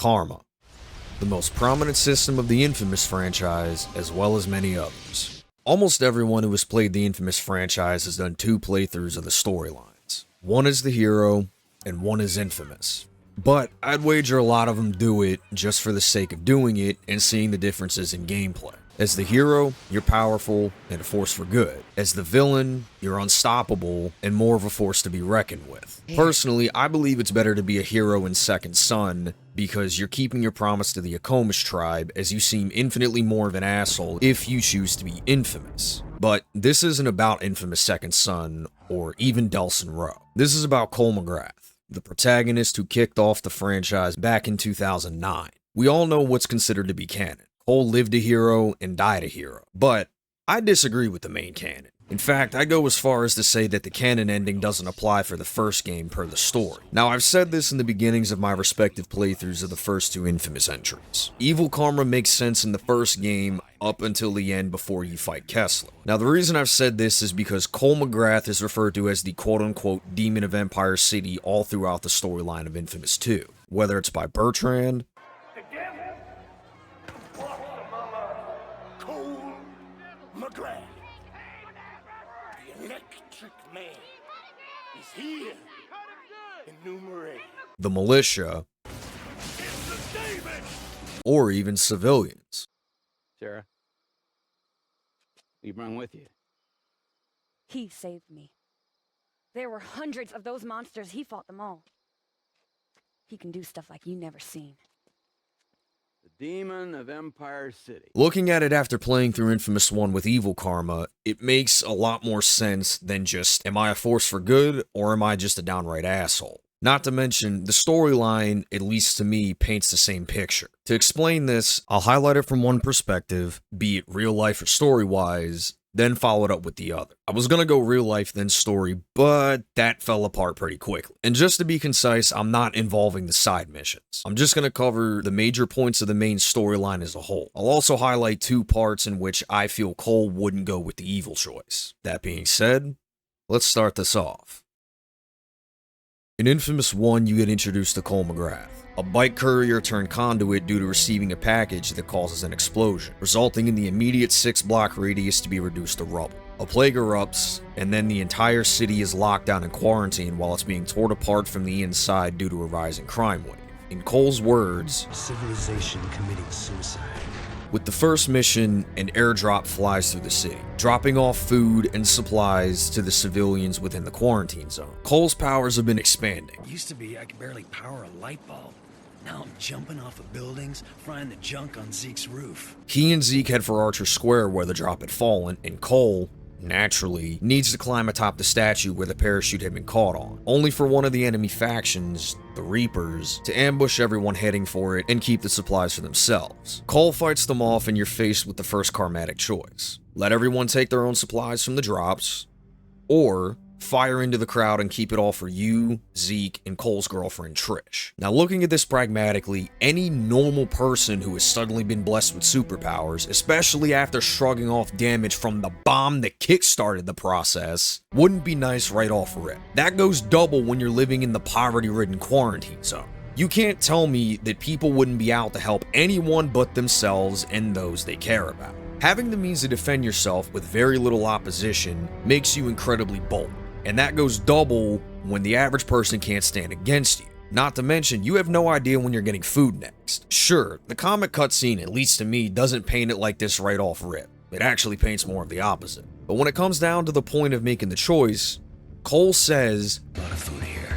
COMA, the most prominent system of the Infamous franchise, as well as many others. Almost everyone who has played the Infamous franchise has done 2 playthroughs of the storylines. One is the hero, and one is Infamous. But I'd wager a lot of them do it just for the sake of doing it and seeing the differences in gameplay. As the hero, you're powerful and a force for good. As the villain, you're unstoppable and more of a force to be reckoned with. Personally, I believe it's better to be a hero in Second Son because you're keeping your promise to the HUMANKInd tribe, as you seem infinitely more of an asshole if you choose to be infamous. But this isn't about Infamous Second Son or even Delson Rowe. This is about Cole McGrath, the protagonist who kicked off the franchise back in 2009. We all know what's considered to be canon. Cole lived a hero and died a hero, but I disagree with the main canon. In fact, I go as far as to say that the canon ending doesn't apply for the first game per the story. Now, I've said this in the beginnings of my respective playthroughs of the first 2 Infamous entries. Evil Karma makes sense in the first game up until the end before you fight Kessler. Now, the reason I've said this is because Cole McGrath is referred to as the quote-unquote Demon of Empire City all throughout the storyline of Infamous 2, whether it's by Bertrand, McGrath, the electric man, is here. Enumerate the militia, or even civilians. Sarah, you brought with you? He saved me. There were hundreds of those monsters. He fought them all. He can do stuff like you never seen. The Demon of Empire City. Looking at it after playing through Infamous 1 with Evil Karma, it makes a lot more sense than just, am I a force for good, or am I just a downright asshole? Not to mention, the storyline, at least to me, paints the same picture. To explain this, I'll highlight it from one perspective, be it real life or story-wise, then follow it up with the other. I was gonna go real life then story, but that fell apart pretty quickly. And just to be concise, I'm not involving the side missions. I'm just gonna cover the major points of the main storyline as a whole. I'll also highlight 2 parts in which I feel Cole wouldn't go with the evil choice. That being said, let's start this off. In Infamous 1, you get introduced to Cole McGrath, a bike courier turned conduit due to receiving a package that causes an explosion, resulting in the immediate 6-block radius to be reduced to rubble. A plague erupts, and then the entire city is locked down in quarantine while it's being torn apart from the inside due to a rising crime wave. In Cole's words, civilization committing suicide. With the first mission, an airdrop flies through the city, dropping off food and supplies to the civilians within the quarantine zone. Cole's powers have been expanding. Used to be I could barely power a light bulb. Now I'm jumping off of buildings, frying the junk on Zeke's roof. He and Zeke head for Archer Square where the drop had fallen, and Cole, naturally, needs to climb atop the statue where the parachute had been caught on, only for one of the enemy factions, the Reapers, to ambush everyone heading for it and keep the supplies for themselves. Cole fights them off and you're faced with the first karmatic choice. Let everyone take their own supplies from the drops, or fire into the crowd and keep it all for you, Zeke, and Cole's girlfriend Trish. Now, looking at this pragmatically, any normal person who has suddenly been blessed with superpowers, especially after shrugging off damage from the bomb that kickstarted the process, wouldn't be nice right off rip. That goes double when you're living in the poverty-ridden quarantine zone. You can't tell me that people wouldn't be out to help anyone but themselves and those they care about. Having the means to defend yourself with very little opposition makes you incredibly bold. And that goes double when the average person can't stand against you. Not to mention, you have no idea when you're getting food next. Sure, the comic cutscene, at least to me, doesn't paint it like this right off rip. It actually paints more of the opposite. But when it comes down to the point of making the choice, Cole says, a lot of food here.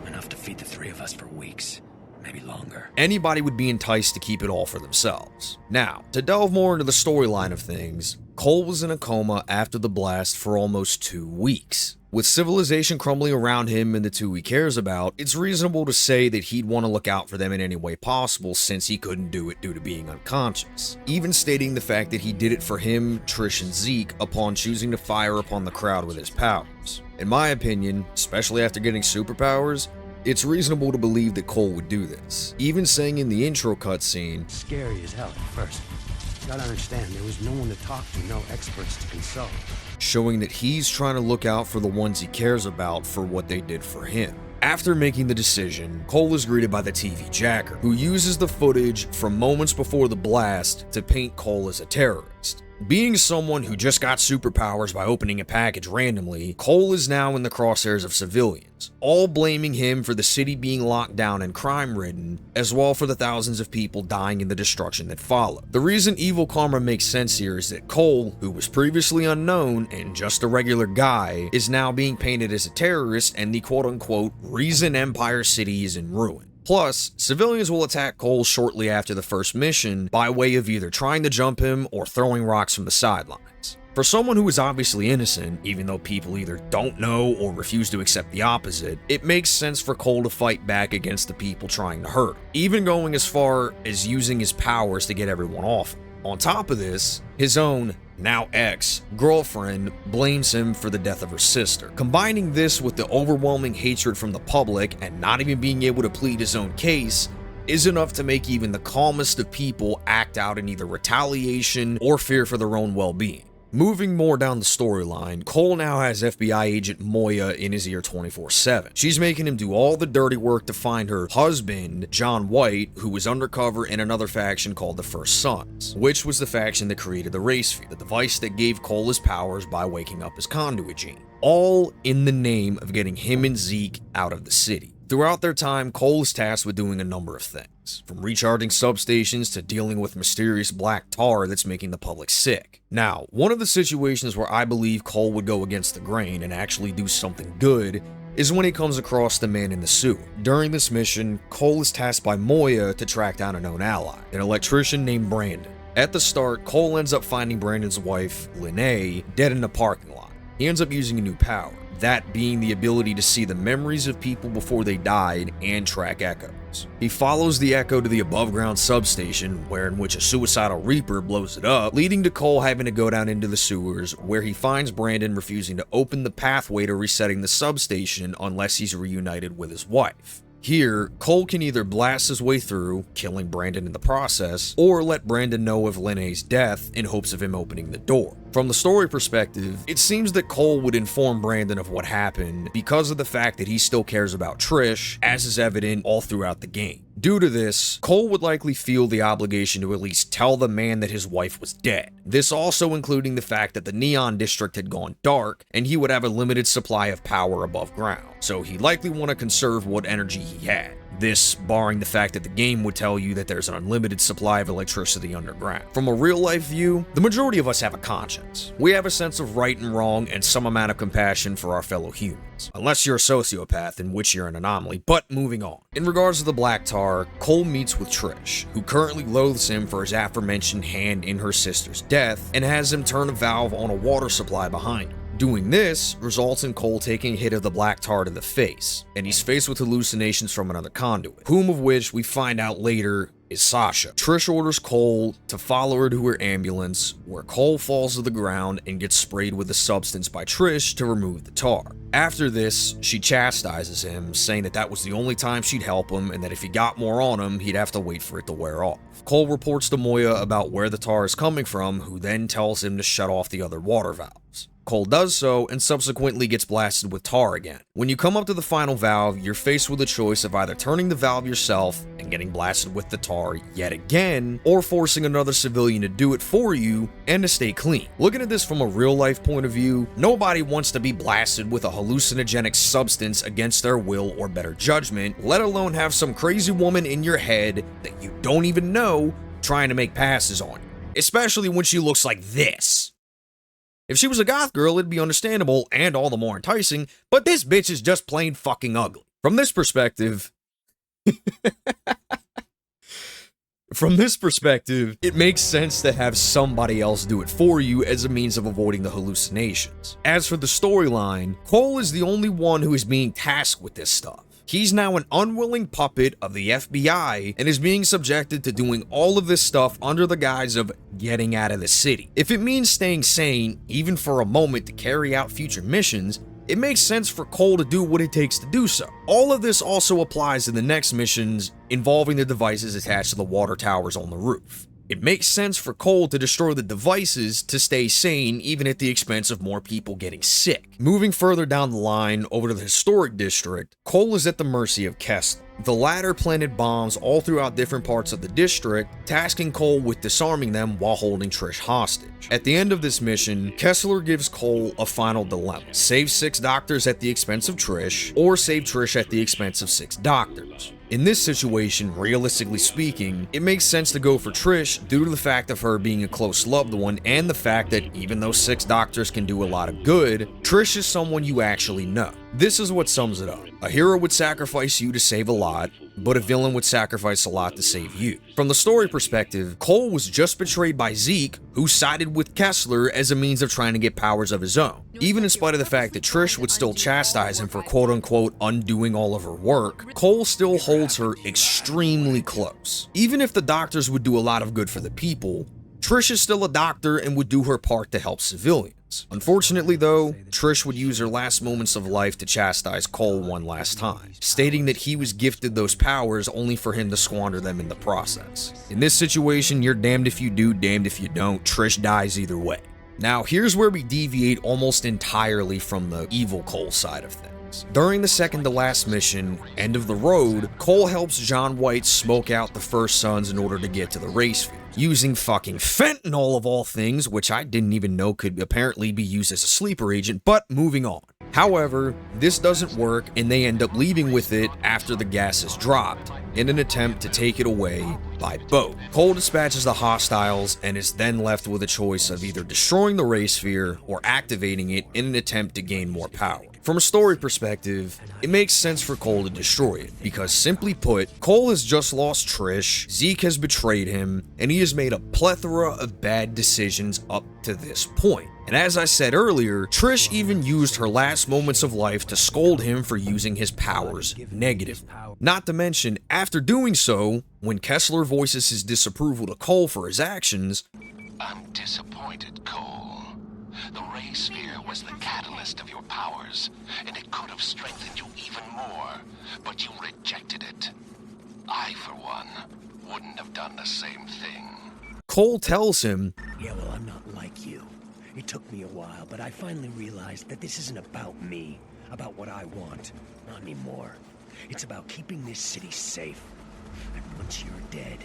Enough to feed the 3 of us for weeks, maybe longer. Anybody would be enticed to keep it all for themselves. Now, to delve more into the storyline of things, Cole was in a coma after the blast for almost 2 weeks. With civilization crumbling around him and the 2 he cares about, it's reasonable to say that he'd want to look out for them in any way possible since he couldn't do it due to being unconscious. Even stating the fact that he did it for him, Trish, and Zeke upon choosing to fire upon the crowd with his powers. In my opinion, especially after getting superpowers, it's reasonable to believe that Cole would do this. Even saying in the intro cutscene, scary as hell at first. Gotta understand, there was no one to talk to, no experts to consult. Showing that he's trying to look out for the ones he cares about for what they did for him. After making the decision, Cole is greeted by the TV jacker, who uses the footage from moments before the blast to paint Cole as a terrorist. Being someone who just got superpowers by opening a package randomly, Cole is now in the crosshairs of civilians, all blaming him for the city being locked down and crime-ridden, as well for the thousands of people dying in the destruction that followed. The reason evil karma makes sense here is that Cole, who was previously unknown and just a regular guy, is now being painted as a terrorist and the quote-unquote reason Empire City is in ruin. Plus, civilians will attack Cole shortly after the first mission by way of either trying to jump him or throwing rocks from the sidelines. For someone who is obviously innocent, even though people either don't know or refuse to accept the opposite, it makes sense for Cole to fight back against the people trying to hurt him, even going as far as using his powers to get everyone off him. On top of this, his own, now ex-girlfriend blames him for the death of her sister. Combining this with the overwhelming hatred from the public and not even being able to plead his own case is enough to make even the calmest of people act out in either retaliation or fear for their own well-being. Moving more down the storyline, Cole now has FBI agent Moya in his ear 24/7. She's making him do all the dirty work to find her husband, John White, who was undercover in another faction called the First Sons, which was the faction that created the race fear, the device that gave Cole his powers by waking up his conduit gene. All in the name of getting him and Zeke out of the city. Throughout their time, Cole is tasked with doing a number of things, from recharging substations to dealing with mysterious black tar that's making the public sick. Now, one of the situations where I believe Cole would go against the grain and actually do something good is when he comes across the man in the sewer. During this mission, Cole is tasked by Moya to track down a known ally, an electrician named Brandon. At the start, Cole ends up finding Brandon's wife, Linnea, dead in a parking lot. He ends up using a new power, that being the ability to see the memories of people before they died and track echoes. He follows the echo to the above-ground substation, in which a suicidal reaper blows it up, leading to Cole having to go down into the sewers, where he finds Brandon refusing to open the pathway to resetting the substation unless he's reunited with his wife. Here, Cole can either blast his way through, killing Brandon in the process, or let Brandon know of Linnea's death in hopes of him opening the door. From the story perspective, it seems that Cole would inform Brandon of what happened because of the fact that he still cares about Trish, as is evident all throughout the game. Due to this, Cole would likely feel the obligation to at least tell the man that his wife was dead. This also including the fact that the Neon District had gone dark, and he would have a limited supply of power above ground, so he'd likely want to conserve what energy he had. This barring the fact that the game would tell you that there's an unlimited supply of electricity underground. From a real-life view, the majority of us have a conscience. We have a sense of right and wrong and some amount of compassion for our fellow humans. Unless you're a sociopath, in which you're an anomaly, but moving on. In regards to the Black Tar, Cole meets with Trish, who currently loathes him for his aforementioned hand in her sister's death, and has him turn a valve on a water supply behind him. Doing this results in Cole taking a hit of the black tar to the face, and he's faced with hallucinations from another conduit, whom of which we find out later is Sasha. Trish orders Cole to follow her to her ambulance, where Cole falls to the ground and gets sprayed with the substance by Trish to remove the tar. After this, she chastises him, saying that was the only time she'd help him, and that if he got more on him, he'd have to wait for it to wear off. Cole reports to Moya about where the tar is coming from, who then tells him to shut off the other water valves. Cole does so and subsequently gets blasted with tar again. When you come up to the final valve, you're faced with a choice of either turning the valve yourself and getting blasted with the tar yet again, or forcing another civilian to do it for you and to stay clean. Looking at this from a real life point of view, nobody wants to be blasted with a hallucinogenic substance against their will or better judgment, let alone have some crazy woman in your head that you don't even know trying to make passes on you, especially when she looks like this. If she was a goth girl, it'd be understandable and all the more enticing, but this bitch is just plain fucking ugly. From this perspective, it makes sense to have somebody else do it for you as a means of avoiding the hallucinations. As for the storyline, Cole is the only one who is being tasked with this stuff. He's now an unwilling puppet of the FBI and is being subjected to doing all of this stuff under the guise of getting out of the city. If it means staying sane, even for a moment, to carry out future missions, it makes sense for Cole to do what it takes to do so. All of this also applies to the next missions involving the devices attached to the water towers on the roof. It makes sense for Cole to destroy the devices to stay sane, even at the expense of more people getting sick. Moving further down the line, over to the historic district, Cole is at the mercy of Kessler. The latter planted bombs all throughout different parts of the district, tasking Cole with disarming them while holding Trish hostage. At the end of this mission, Kessler gives Cole a final dilemma: save 6 doctors at the expense of Trish, or save Trish at the expense of 6 doctors. In this situation, realistically speaking, it makes sense to go for Trish due to the fact of her being a close loved one and the fact that even though 6 doctors can do a lot of good, Trish is someone you actually know. This is what sums it up. A hero would sacrifice you to save a lot, but a villain would sacrifice a lot to save you. From the story perspective, Cole was just betrayed by Zeke, who sided with Kessler as a means of trying to get powers of his own. Even in spite of the fact that Trish would still chastise him for quote-unquote undoing all of her work, Cole still holds her extremely close. Even if the doctors would do a lot of good for the people, Trish is still a doctor and would do her part to help civilians. Unfortunately though, Trish would use her last moments of life to chastise Cole one last time, stating that he was gifted those powers only for him to squander them in the process. In this situation, you're damned if you do, damned if you don't. Trish dies either way. Now here's where we deviate almost entirely from the evil Cole side of things. During the second to last mission, End of the Road, Cole helps John White smoke out the First Sons in order to get to the race field, using fucking fentanyl of all things, which I didn't even know could apparently be used as a sleeper agent, but moving on. However, this doesn't work and they end up leaving with it after the gas is dropped, in an attempt to take it away by boat. Cole dispatches the hostiles and is then left with a choice of either destroying the race sphere or activating it in an attempt to gain more power. From a story perspective, it makes sense for Cole to destroy it, because simply put, Cole has just lost Trish, Zeke has betrayed him, and he has made a plethora of bad decisions up to this point. And as I said earlier, Trish even used her last moments of life to scold him for using his powers negatively. Not to mention, after doing so, when Kessler voices his disapproval to Cole for his actions, "I'm disappointed, Cole. The ray sphere was the catalyst of your powers, and it could have strengthened you even more, but you rejected it. I, for one, wouldn't have done the same thing." Cole tells him, Yeah, well, I'm not like you. It took me a while, but I finally realized that this isn't about me, about what I want. Not anymore. It's about keeping this city safe. And once you're dead,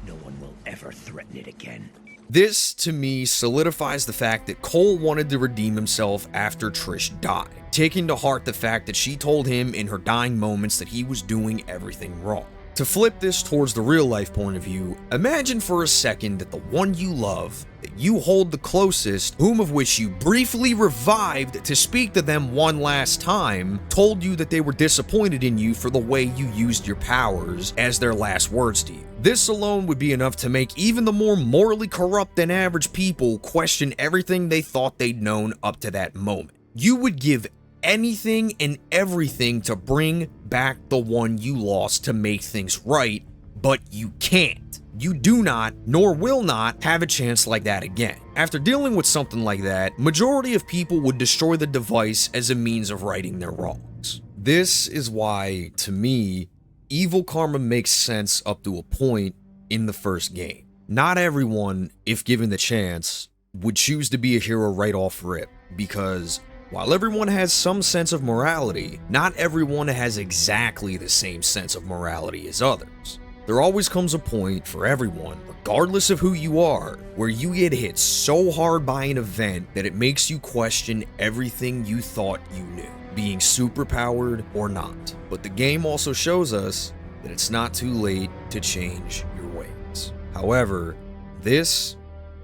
no one will ever threaten it again. This, to me, solidifies the fact that Cole wanted to redeem himself after Trish died, taking to heart the fact that she told him in her dying moments that he was doing everything wrong. To flip this towards the real life point of view, imagine for a second that the one you love, that you hold the closest, whom of which you briefly revived to speak to them one last time, told you that they were disappointed in you for the way you used your powers as their last words to you. This alone would be enough to make even the more morally corrupt than average people question everything they thought they'd known up to that moment. You would give anything and everything to bring back the one you lost to make things right, but you can't. You do not, nor will not, have a chance like that again. After dealing with something like that, majority of people would destroy the device as a means of righting their wrongs. This is why, to me, evil karma makes sense up to a point in the first game. Not everyone, if given the chance, would choose to be a hero right off rip, because while everyone has some sense of morality, not everyone has exactly the same sense of morality as others. There always comes a point for everyone, regardless of who you are, where you get hit so hard by an event that it makes you question everything you thought you knew, being superpowered or not. But the game also shows us that it's not too late to change your ways. However, this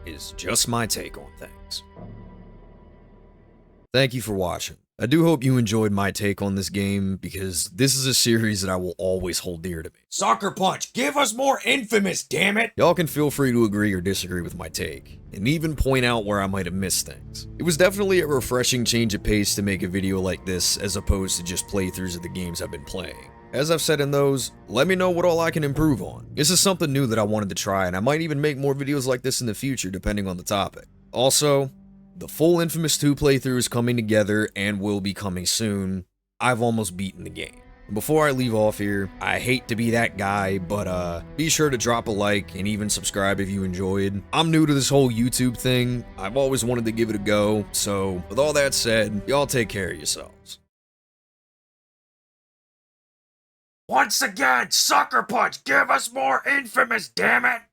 is just my take on things. Thank you for watching. I do hope you enjoyed my take on this game, because this is a series that I will always hold dear to me. Sucker Punch, give us more Infamous, damn it! Y'all can feel free to agree or disagree with my take, and even point out where I might have missed things. It was definitely a refreshing change of pace to make a video like this, as opposed to just playthroughs of the games I've been playing. As I've said in those, let me know what all I can improve on. This is something new that I wanted to try, and I might even make more videos like this in the future, depending on the topic. Also, the full Infamous 2 playthrough is coming together and will be coming soon. I've almost beaten the game. Before I leave off here, I hate to be that guy, but be sure to drop a like and even subscribe if you enjoyed. I'm new to this whole YouTube thing. I've always wanted to give it a go, so with all that said, y'all take care of yourselves. Once again, Sucker Punch, give us more Infamous, damn it!